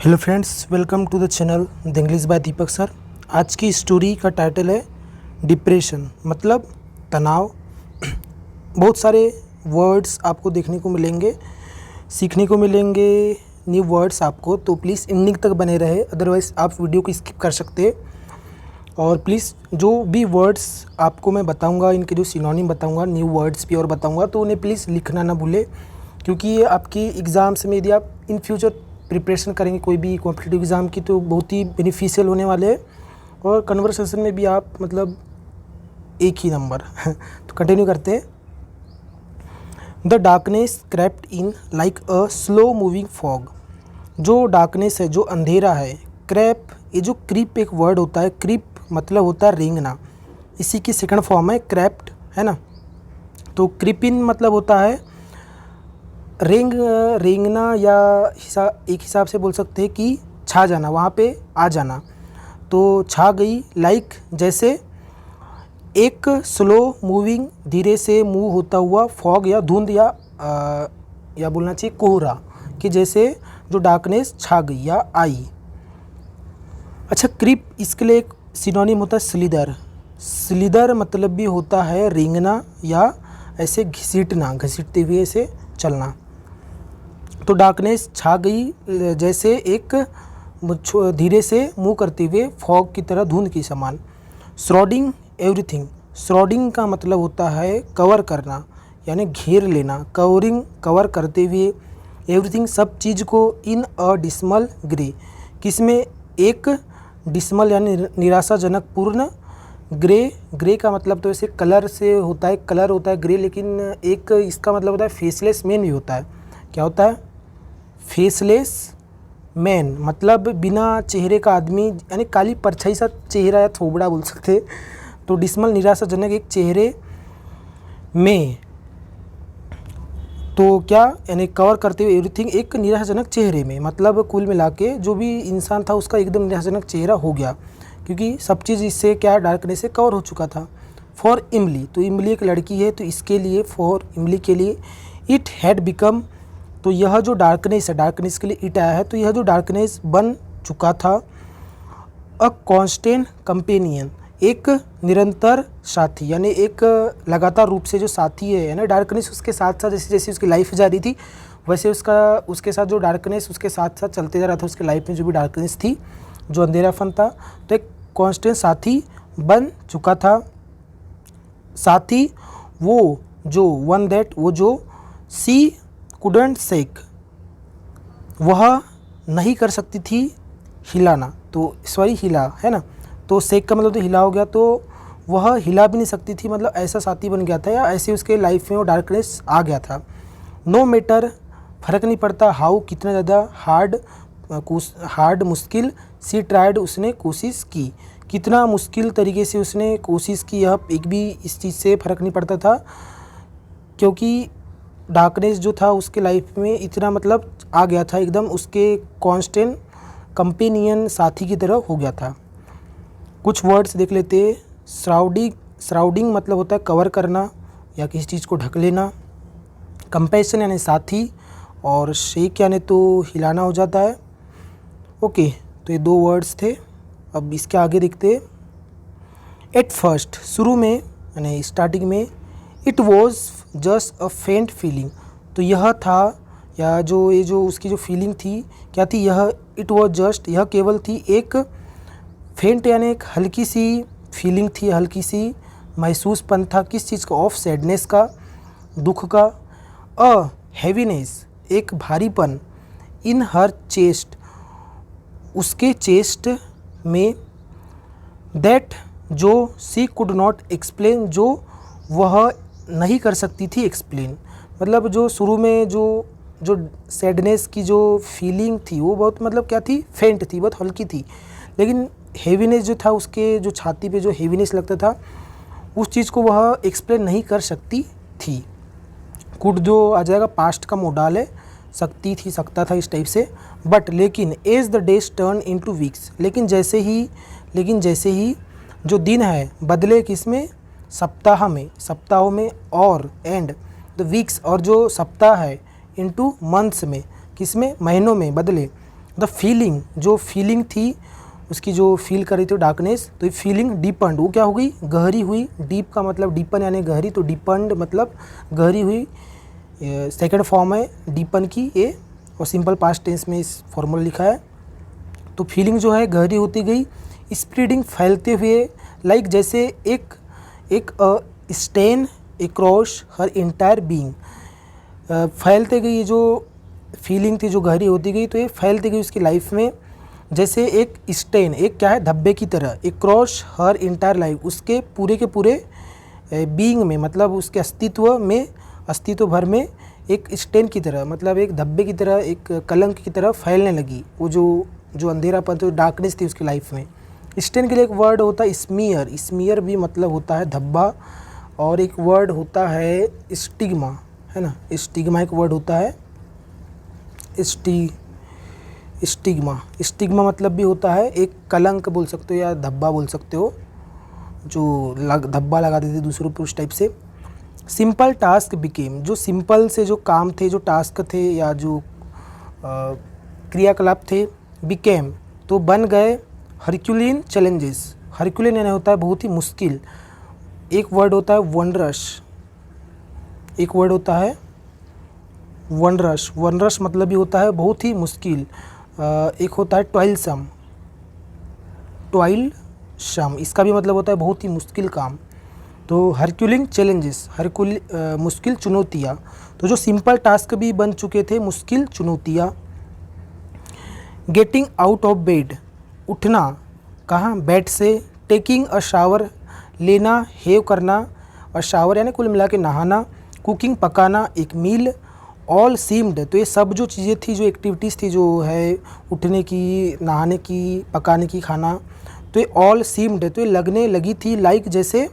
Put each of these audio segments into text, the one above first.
Hello friends, welcome to the channel the English by Deepak sir. आज की story का title है डिप्रेशन, मतलब तनाव। बहुत सारे वर्ड्स आपको देखने को मिलेंगे, सीखने को मिलेंगे न्यू वर्ड्स आपको, तो प्लीज़ एंडिंग तक बने रहे, अदरवाइज़ आप वीडियो को स्किप कर सकते हैं। और प्लीज़ जो भी वर्ड्स आपको मैं बताऊंगा, इनके जो सिनोनिम बताऊंगा, न्यू वर्ड्स भी और बताऊंगा, तो उन्हें प्लीज़ लिखना ना भूलें, क्योंकि ये आपकी एग्ज़ाम्स में यदि आप इन फ्यूचर प्रिपरेशन करेंगे कोई भी कॉम्पिटिटिव एग्ज़ाम की, तो बहुत ही बेनिफिशियल होने वाले हैं। और कन्वर्सेशन में भी आप मतलब एक ही नंबर। तो कंटिन्यू करते हैं। The darkness crept in like a slow moving fog. जो डार्कनेस है, जो अंधेरा है, क्रैप, ये जो क्रीप एक वर्ड होता है, क्रीप मतलब होता है रेंगना, इसी की सेकंड फॉर्म है क्रैप्ट, है ना। तो क्रीपिन मतलब होता है रेंगना, या एक हिसाब से बोल सकते हैं कि छा जाना, वहाँ पे आ जाना। तो छा गई, लाइक जैसे एक स्लो मूविंग, धीरे से मूव होता हुआ, फॉग या धुंध, या बोलना चाहिए कोहरा, कि जैसे जो डार्कनेस छा गई या आई। अच्छा, क्रीप, इसके लिए एक सिनोनिम होता है स्लिदर। स्लिदर मतलब भी होता है रेंगना या ऐसे घसीटना, घसीटते हुए ऐसे चलना। तो डार्कनेस छा गई जैसे एक धीरे से मूव करते हुए फॉग की तरह, धुंध की समान। सराउंडिंग एवरीथिंग, सराउंडिंग का मतलब होता है कवर करना, यानी घेर लेना, कवरिंग, कवर करते हुए, एवरीथिंग सब चीज़ को, इन अ डिस्मल ग्रे, किसमें, एक डिस्मल यानी निराशाजनक पूर्ण, ग्रे, ग्रे का मतलब तो ऐसे कलर से होता है, कलर होता है ग्रे, लेकिन एक इसका मतलब होता है फेसलेस मैन भी होता है। क्या होता है? फेसलेस मैन, मतलब बिना चेहरे का आदमी, यानी काली परछाई सा चेहरा या थोबड़ा बोल सकते हैं। तो डिस्मल निराशाजनक एक चेहरे में, तो क्या, यानी कवर करते हुए एवरीथिंग, एक निराशाजनक चेहरे में, मतलब कुल मिला के जो भी इंसान था उसका एकदम निराशाजनक चेहरा हो गया, क्योंकि सब चीज़ इससे क्या, डार्कनेस से कवर हो चुका था। फॉर इमली, तो इमली एक लड़की है, तो इसके लिए, फॉर इमली के लिए, इट हैड बिकम, तो यह जो डार्कनेस है, डार्कनेस के लिए इट आया है, तो यह जो डार्कनेस बन चुका था, अ कांस्टेंट कंपेनियन, एक निरंतर साथी, यानी एक लगातार रूप से जो साथी है ना, डार्कनेस उसके साथ साथ, जैसे जैसे उसकी लाइफ जा रही थी, वैसे उसके साथ जो डार्कनेस उसके साथ साथ चलते जा रहा था, उसके लाइफ में जो भी डार्कनेस थी, जो अंधेरापन था, तो एक कांस्टेंट साथी बन चुका था। साथी वो जो, वन दैट, वो जो, सी कुडंट शेक, वह नहीं कर सकती थी हिलाना, तो सॉरी हिला है ना, तो शेक का मतलब तो हिला हो गया, तो वह हिला भी नहीं सकती थी, मतलब ऐसा साथी बन गया था, या ऐसे उसके लाइफ में वो डार्कनेस आ गया था। नो मैटर, फ़र्क नहीं पड़ता, हाउ, कितना ज़्यादा, हार्ड मुश्किल, सी ट्राइड, उसने कोशिश की, कितना मुश्किल तरीके से उसने कोशिश की, यह एक भी इस चीज़ से फ़र्क नहीं पड़ता था, क्योंकि डार्कनेस जो था उसके लाइफ में इतना मतलब आ गया था, एकदम उसके कांस्टेंट कंपेनियन, साथी की तरह हो गया था। कुछ वर्ड्स देख लेते हैं। सराउंडिंग मतलब होता है कवर करना या किसी चीज़ को ढक लेना। कंपेशन यानी साथी, और शेक यानी तो हिलाना हो जाता है। ओके, तो ये दो वर्ड्स थे। अब इसके आगे देखते हैं। एट फर्स्ट, शुरू में यानी स्टार्टिंग में, इट वॉज जस्ट अ फेंट फीलिंग, तो यह था, या जो ये जो उसकी जो फीलिंग थी, क्या थी यह, इट वॉज जस्ट, यह केवल थी एक, फेंट यानी एक हल्की सी फीलिंग थी, हल्की सी महसूसपन था, किस चीज़ का, ऑफ सैडनेस का, दुख का। अ हैवीनेस, एक भारीपन, इन हर चेस्ट, उसके चेस्ट में, दैट, जो, सी कुड नॉट एक्सप्लेन, जो वह नहीं कर सकती थी एक्सप्लेन, मतलब जो शुरू में जो सैडनेस की जो फीलिंग थी वो बहुत मतलब क्या थी, फेंट थी, बहुत हल्की थी, लेकिन हेवीनेस जो था, उसके जो छाती पे जो हेवीनेस लगता था, उस चीज़ को वह एक्सप्लेन नहीं कर सकती थी। कुड जो आ जाएगा पास्ट का मोडाल है, सकती थी, सकता था, इस टाइप से। बट लेकिन, as the days turn into weeks, लेकिन जैसे ही जो दिन है बदले किसमें, सप्ताह में, सप्ताहों में, और एंड द वीक्स, और जो सप्ताह है, इनटू मंथ्स में, किसमें, महीनों में बदले, द फीलिंग, जो फीलिंग थी उसकी, जो फील कर रही थी डार्कनेस, तो ये फीलिंग डीपन्ड, वो क्या हो गई, गहरी हुई। डीप का मतलब डीपन यानी गहरी, तो डीपन्ड मतलब गहरी हुई। सेकंड फॉर्म है डीपन की ये, और सिंपल पास्ट टेंस में इस फॉर्मूला लिखा है। तो फीलिंग जो है गहरी होती गई, स्प्रेडिंग फैलते हुए, लाइक जैसे एक स्टेन अक्रॉस हर इंटायर बीइंग, फैलते गई। ये जो फीलिंग थी जो गहरी होती गई, तो ये फैलती गई उसकी लाइफ में जैसे एक स्टेन, एक क्या है, धब्बे की तरह, अक्रॉस हर इंटायर लाइफ, उसके पूरे के पूरे बीइंग में, मतलब उसके अस्तित्व में, अस्तित्व भर में एक स्टेन की तरह, मतलब एक धब्बे की तरह, एक कलंक की तरह फैलने लगी। वो जो अंधेरापन, जो डार्कनेस थी उसकी लाइफ में। स्टेन के लिए एक वर्ड होता है स्मीयर, स्मीयर भी मतलब होता है धब्बा, और एक वर्ड होता है स्टिग्मा, है ना, स्टिग्मा एक वर्ड होता है, स्टिग्मा। स्टिग्मा मतलब भी होता है एक कलंक बोल सकते हो या धब्बा बोल सकते हो, जो धब्बा लगा देते दूसरों पर, उस टाइप से। सिंपल टास्क बिकेम, जो सिंपल से जो काम थे, जो टास्क थे या जो क्रियाकलाप थे, बिकेम तो बन गए, हरक्यूलिन चैलेंजेस। हरक्यूलिन यानी होता है बहुत ही मुश्किल। एक वर्ड होता है वंडरस, एक वर्ड होता है वनरस, वनरस मतलब भी होता है बहुत ही मुश्किल। एक होता है टॉयलसम, टॉयलसम इसका भी मतलब होता है बहुत ही मुश्किल काम। तो हरक्यूलिंग चैलेंजेस, मुश्किल चुनौतियाँ, तो जो सिंपल टास्क भी बन चुके थे मुश्किल चुनौतियाँ। गेटिंग आउट ऑफ बेड, उठना कहाँ, बेड से। टेकिंग अ शावर, लेना, हेव करना, और शावर यानी कुल मिला के नहाना। कुकिंग पकाना, एक मील। ऑल सीम्ड, तो ये सब जो चीज़ें थी, जो एक्टिविटीज़ थी, जो है उठने की, नहाने की, पकाने की, खाना, तो ये ऑल सीम्ड, तो ये लगने लगी थी, लाइक जैसे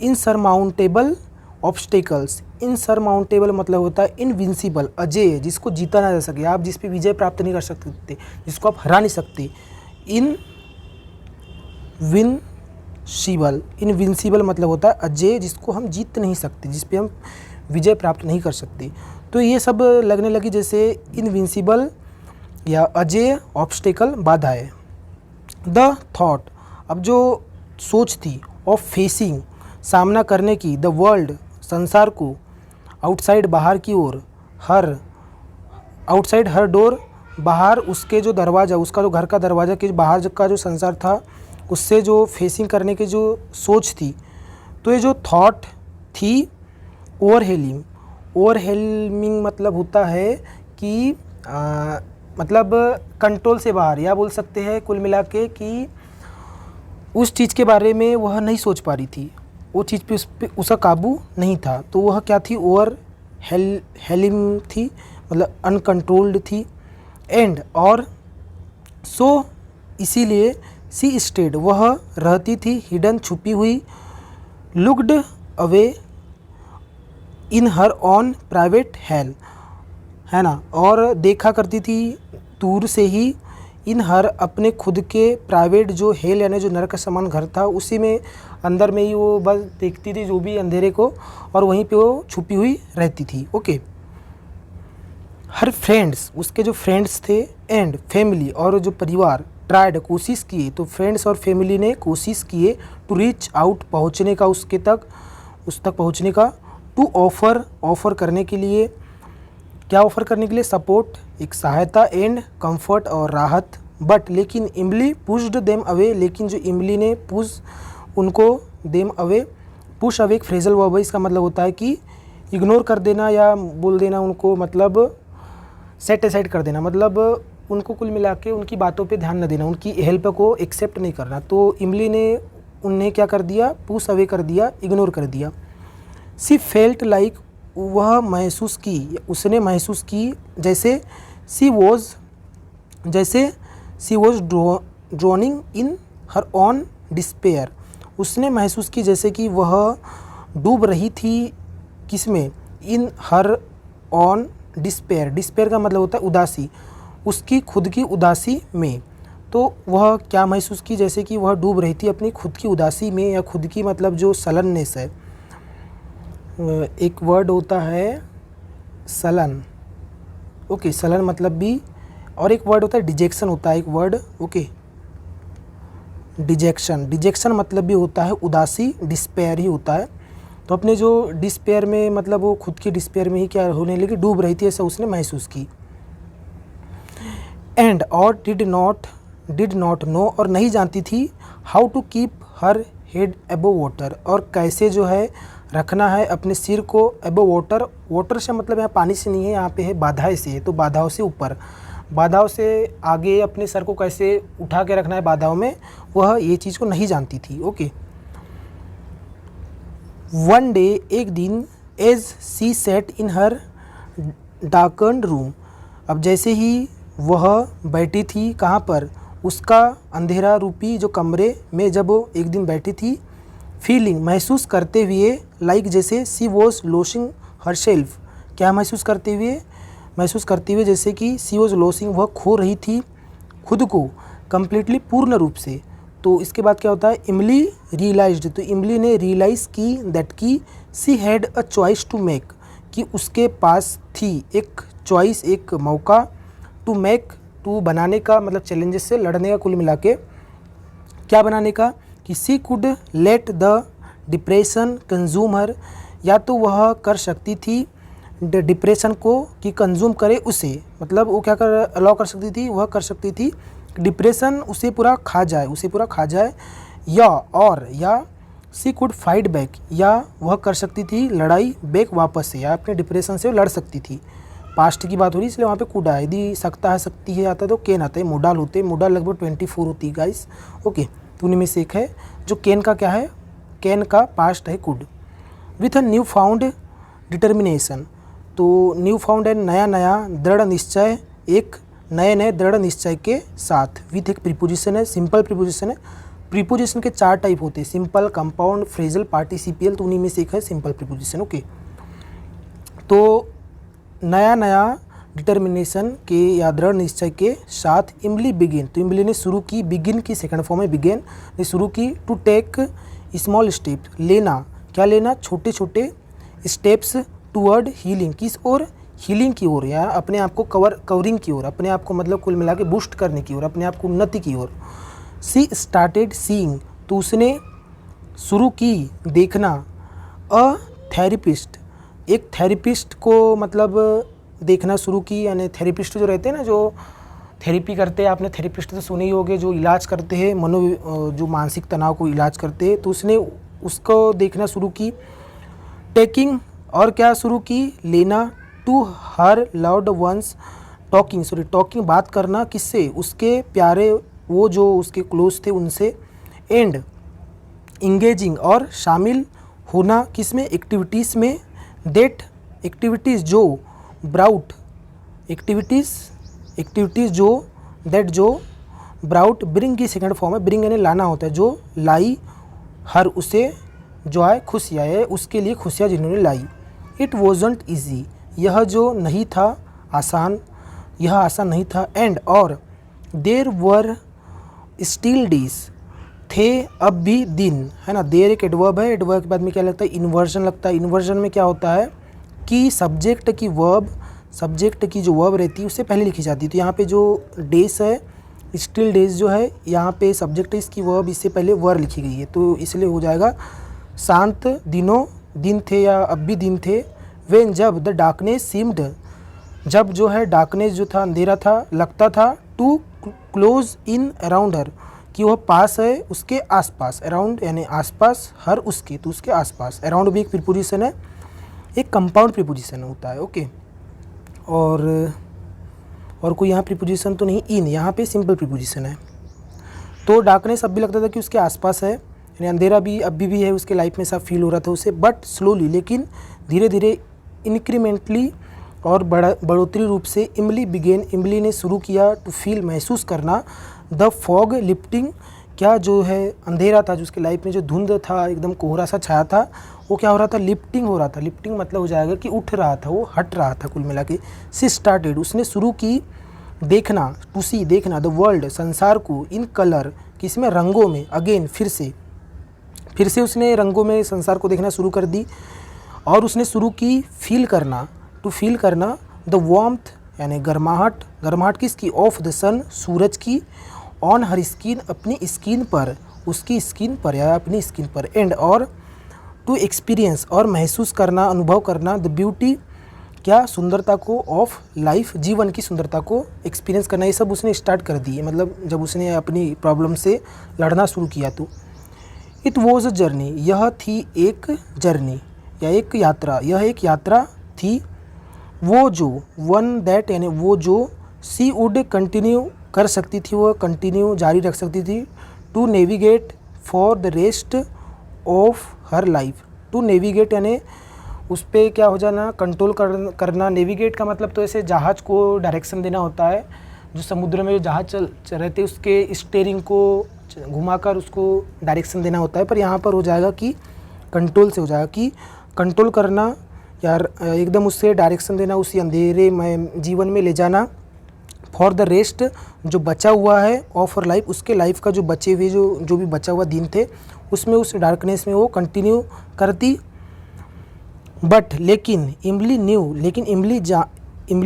इनसरमाउंटेबल ऑब्स्टेकल्स। इनसरमाउंटेबल मतलब होता है इनविंसिबल, अजेय, जिसको जीता ना जा सके, आप जिस पे विजय प्राप्त नहीं कर सकते, जिसको आप हरा नहीं सकते। इनविंसिबल मतलब होता है अजेय, जिसको हम जीत नहीं सकते, जिस पे हम विजय प्राप्त नहीं कर सकते। तो ये सब लगने लगी जैसे इनविंसिबल या अजेय ऑब्स्टेकल, बाधाएं। द थॉट, अब जो सोच थी, ऑफ फेसिंग सामना करने की, द वर्ल्ड संसार को, आउटसाइड बाहर की ओर, हर आउटसाइड हर डोर बाहर उसके जो दरवाज़ा, उसका जो घर का दरवाज़ा के बाहर का जो संसार था, उससे जो फेसिंग करने की जो सोच थी, तो ये जो थॉट थी ओवरहेलमिंग मतलब होता है कि मतलब कंट्रोल से बाहर, या बोल सकते हैं कुल मिला के कि उस चीज़ के बारे में वह नहीं सोच पा रही थी, वो चीज़ पे उसका काबू नहीं था। तो वह क्या थी, हेलिम थी, मतलब अनकंट्रोल्ड थी। एंड और सो इसीलिए सी स्टेड, वह रहती थी, हिडन छुपी हुई, looked away in her on private hello, है ना, और देखा करती थी दूर से ही, इन हर अपने खुद के प्राइवेट जो हेल यानी जो नरक समान घर था, उसी में अंदर में ही वो बस देखती थी जो भी अंधेरे को, और वहीं पे वो छुपी हुई रहती थी। ओके, हर फ्रेंड्स, उसके जो फ्रेंड्स थे, एंड फैमिली और जो परिवार, ट्राइड कोशिश किए, तो फ्रेंड्स और फैमिली ने कोशिश किए, टू रीच आउट पहुँचने का, उस तक पहुँचने का। टू ऑफ़र करने के लिए, क्या ऑफ़र करने के लिए, सपोर्ट एक सहायता, एंड कंफर्ट और राहत। बट लेकिन इमली पुश्ड देम अवे, लेकिन जो इमली ने उनको देम अवे, पुश अवे एक फ्रेजल वर्ब है, इसका मतलब होता है कि इग्नोर कर देना या बोल देना उनको, मतलब सेट असाइड कर देना, मतलब उनको कुल मिला के उनकी बातों पे ध्यान न देना, उनकी हेल्प को एक्सेप्ट नहीं करना। तो इमली ने उन्हें क्या कर दिया, पुश अवे कर दिया, इग्नोर कर दिया। सी फेल्ट लाइक, वह महसूस की, उसने महसूस की जैसे she was drowning in her own despair, उसने महसूस की जैसे कि वह डूब रही थी, किसमें, इन हर ऑन डिस्पेयर। डिस्पेयर का मतलब होता है उदासी, उसकी खुद की उदासी में। तो वह क्या महसूस की, जैसे कि वह डूब रही थी अपनी खुद की उदासी में, या खुद की मतलब जो सलननेस है। एक वर्ड होता है सलन, ओके, सलन मतलब भी और एक वर्ड होता है डिजेक्शन, होता है एक वर्ड, ओके, डिजेक्शन। डिजेक्शन मतलब भी होता है उदासी, डिस्पेयर ही होता है। तो अपने जो डिस्पेयर में, मतलब वो खुद की डिस्पेयर में ही क्या होने लगी, डूब रही थी, ऐसा उसने महसूस की। एंड और डिड नॉट नो, और नहीं जानती थी, how to keep her head above water, और कैसे जो है रखना है अपने सिर को अबव वाटर। वाटर से मतलब यहाँ पानी से नहीं है, यहाँ पे है बाधाएं से, तो बाधाओं से ऊपर, बाधाओं से आगे अपने सर को कैसे उठा के रखना है बाधाओं में, वह ये चीज़ को नहीं जानती थी, ओके। वन डे, एक दिन, एज सी सेट इन हर डार्कन्ड रूम, अब जैसे ही वह बैठी थी, कहाँ पर, उसका अंधेरा रूपी जो कमरे में जब वो एक दिन बैठी थी, फीलिंग महसूस करते हुए, लाइक जैसे she was losing her self, क्या महसूस करते हुए जैसे कि सी वॉज लॉसिंग, वह खो रही थी खुद को, कम्प्लीटली पूर्ण रूप से। तो इसके बाद क्या होता है, इमली रियलाइज्ड, तो इमली ने रियलाइज़ की दैट की she had a choice to make, कि उसके पास थी एक चॉइस, एक मौका, टू मेक, टू बनाने का मतलब चैलेंजेस से लड़ने का, कुल मिला के क्या बनाने का, कि she could let the depression consume her, या तो वह कर सकती थी डिप्रेशन को कि कंज्यूम करे उसे, मतलब वो क्या कर अलाउ कर सकती थी, वह कर सकती थी डिप्रेशन उसे पूरा खा जाए, या सी कुड फाइट बैक, या वह कर सकती थी लड़ाई बैक वापस से, या अपने डिप्रेशन से लड़ सकती थी। पास्ट की बात हो रही है इसलिए वहाँ पे कुड आए, यदि सकता है सकती है आता है तो कैन आता है, मोडाल होते हैं, मोडाल लगभग 24 होती है गाइस, ओके। तो उन्हीं में से एक है जो कैन का क्या है, कैन का पास्ट है could. With a new found determination, तो न्यू फाउंड है नया दृढ़ निश्चय, एक नए दृढ़ निश्चय के साथ। विथ एक प्रीपोजिशन है, सिंपल प्रीपोजिशन है। प्रीपोजिशन के 4 टाइप होते हैं, सिंपल, कंपाउंड, फ्रेजल, पार्टिसिपियल, तो उन्हीं में से एक है सिंपल प्रीपोजिशन, ओके। तो नया डिटर्मिनेशन के या दृढ़ निश्चय के साथ इमली बिगिन, तो इमली ने शुरू की, बिगिन की सेकंड फॉर्म है बिगिन, ने शुरू की, टू टेक स्मॉल स्टेप, लेना, क्या लेना, छोटे छोटे स्टेप्स, टूवर्ड हीलिंग, किस ओर, हीलिंग की ओर, या अपने आप को कवरिंग की ओर, अपने आप को मतलब कुल मिला के बूस्ट करने की ओर, अपने आप को उन्नति की ओर। सी स्टार्टेड सीइंग, तो उसने शुरू की देखना, अ थेरेपिस्ट, एक थेरेपिस्ट को मतलब देखना शुरू की, यानी थेरेपिस्ट जो रहते हैं ना, जो थेरेपी करते हैं, आपने थेरेपिस्ट तो सुने ही होंगे, जो इलाज करते हैं जो मानसिक तनाव को इलाज करते हैं, तो उसने उसको देखना शुरू की। टेकिंग, और क्या शुरू की, लेना, to her loved ones, talking बात करना, किससे, उसके प्यारे, वो जो उसके क्लोज थे उनसे। एंड इंगेजिंग, और शामिल होना, किसमें, एक्टिविटीज़ में। दैट एक्टिविटीज़, जो ब्राउट एक्टिविटीज़ जो, दैट जो ब्राउट, ब्रिंग की सेकंड फॉर्म है, ब्रिंग यानी लाना होता है, जो लाई हर उसे, जो है खुशियाँ है उसके लिए, खुशियाँ जिन्होंने लाई। इट वॉजंट ईजी, यह जो नहीं था आसान, यह आसान नहीं था। एंड और देर वर स्टिल डेज, थे अब भी दिन, है ना। देर एक एडवर्ब है, एडवर्ब के बाद में क्या लगता है, इन्वर्जन लगता है। इन्वर्जन में क्या होता है कि सब्जेक्ट की जो वर्ब रहती है उससे पहले लिखी जाती है। तो यहाँ पे जो डेज है, स्टिल डेज जो है, यहाँ पे सब्जेक्ट है, इसकी वर्ब इससे पहले वर लिखी गई है, तो इसलिए हो जाएगा शांत दिनों, दिन थे या अब भी दिन थे। व्हेन, जब, द डार्कनेस सीम्ड, जब जो है डार्कनेस जो था, अंधेरा था, लगता था, टू क्लोज इन अराउंड हर, कि वह पास है उसके आसपास, अराउंड यानी आसपास, हर उसके, तो उसके आसपास। अराउंड भी एक प्रीपोजिशन है, एक कंपाउंड प्रीपोजिशन होता है, ओके। और कोई यहाँ प्रीपोजिशन तो नहीं, इन, यहाँ पे सिंपल प्रीपोजिशन है। तो डार्कनेस अब भी लगता था कि उसके आसपास है, यानी अंधेरा भी अभी भी है उसके लाइफ में, सब फील हो रहा था उसे, बट स्लोली, लेकिन धीरे धीरे, इंक्रीमेंटली और बढ़ोतरी रूप से, इमली ने शुरू किया, टू फील, महसूस करना, द फॉग लिफ्टिंग, क्या जो है अंधेरा था जो उसके लाइफ में, जो धुंध था, एकदम कोहरा सा छाया था, वो क्या हो रहा था, लिफ्टिंग हो रहा था। लिफ्टिंग मतलब हो जाएगा कि उठ रहा था, वो हट रहा था कुल मिला के। सी स्टार्टेड, उसने शुरू की, देखना, टू सी, देखना, द वर्ल्ड, संसार को, इन कलर, किसमें, रंगों में, अगेन, फिर से उसने रंगों में संसार को देखना शुरू कर दी। और उसने शुरू की फील करना, टू फील करना, द वार्मथ यानी गर्माहट, गर्माहट किसकी, ऑफ द सन, सूरज की, ऑन हर स्किन, अपनी स्किन पर, उसकी स्किन पर या अपनी स्किन पर, एंड और टू एक्सपीरियंस, और महसूस करना, अनुभव करना, द ब्यूटी, क्या, सुंदरता को, ऑफ लाइफ, जीवन की सुंदरता को एक्सपीरियंस करना। ये सब उसने स्टार्ट कर दिए, मतलब जब उसने अपनी प्रॉब्लम से लड़ना शुरू किया तो। इट वॉज अ जर्नी, यह थी एक जर्नी या एक यात्रा, यह एक यात्रा थी। वो जो, वन दैट यानी वो जो, सी वुड कंटिन्यू कर सकती थी, वह कंटिन्यू जारी रख सकती थी, to navigate for the rest of her life. To navigate यानी उस पर क्या हो जाना, कंट्रोल करना। नेविगेट का मतलब तो ऐसे जहाज़ को डायरेक्शन देना होता है, जो समुद्र में जो जहाज़ चल रहते उसके स्टीयरिंग को घुमाकर उसको डायरेक्शन देना होता है, पर यहाँ पर हो जाएगा कि कंट्रोल से हो जाएगा कि कंट्रोल करना यार, एकदम उससे डायरेक्शन देना, उसी अंधेरे में जीवन में ले जाना। फॉर द रेस्ट, जो बचा हुआ है, ऑफ हर लाइफ, उसके लाइफ का जो बचे हुए जो भी बचा हुआ दिन थे उसमें, उस डार्कनेस में वो कंटिन्यू करती। बट लेकिन इमली न्यू, लेकिन इमली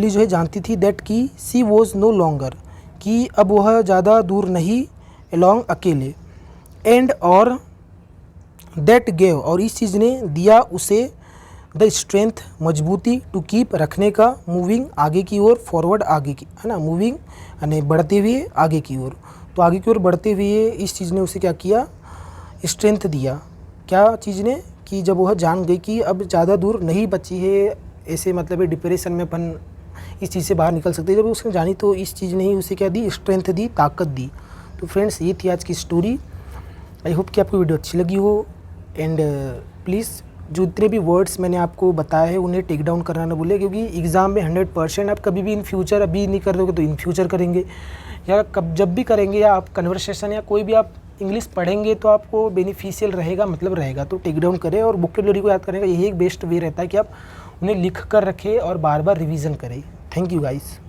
जो है जानती थी, दैट की सी वॉज नो लॉन्गर, कि अब वह ज़्यादा दूर नहीं, अलॉन्ग अकेले, एंड और दैट गेव, और इस चीज़ ने दिया उसे, द स्ट्रेंथ, मजबूती, टू कीप, रखने का, मूविंग, आगे की ओर, फॉरवर्ड, आगे की, है ना, मूविंग यानी बढ़ते हुए आगे की ओर। तो आगे की ओर बढ़ते हुए इस चीज़ ने उसे क्या किया, स्ट्रेंथ दिया। क्या चीज़ ने, कि जब वह जान गई कि अब ज़्यादा दूर नहीं बची है, ऐसे मतलब डिप्रेशन में अपन इस चीज़ से बाहर निकल सकते हैं, जब उसने जानी तो इस चीज़ ने ही उसे क्या दी, स्ट्रेंथ दी, ताकत दी। तो फ्रेंड्स ये थी आज की स्टोरी। आई होप कि आपको वीडियो अच्छी लगी हो, एंड प्लीज़ जो इतने भी वर्ड्स मैंने आपको बताए हैं उन्हें टेक डाउन करना ना भूलें, क्योंकि एग्ज़ाम में 100% आप कभी भी इन फ्यूचर, अभी नहीं कर दोगे तो इन फ्यूचर करेंगे, या जब भी करेंगे, या आप कन्वर्सेशन या कोई भी आप इंग्लिश पढ़ेंगे तो आपको बेनिफिशियल रहेगा, मतलब रहेगा। तो टेक डाउन करें, और वोकैबुलरी को याद करने का यही एक बेस्ट वे रहता है कि आप उन्हें लिख कर रखें और बार बार रिवीजन करें। Thank you guys.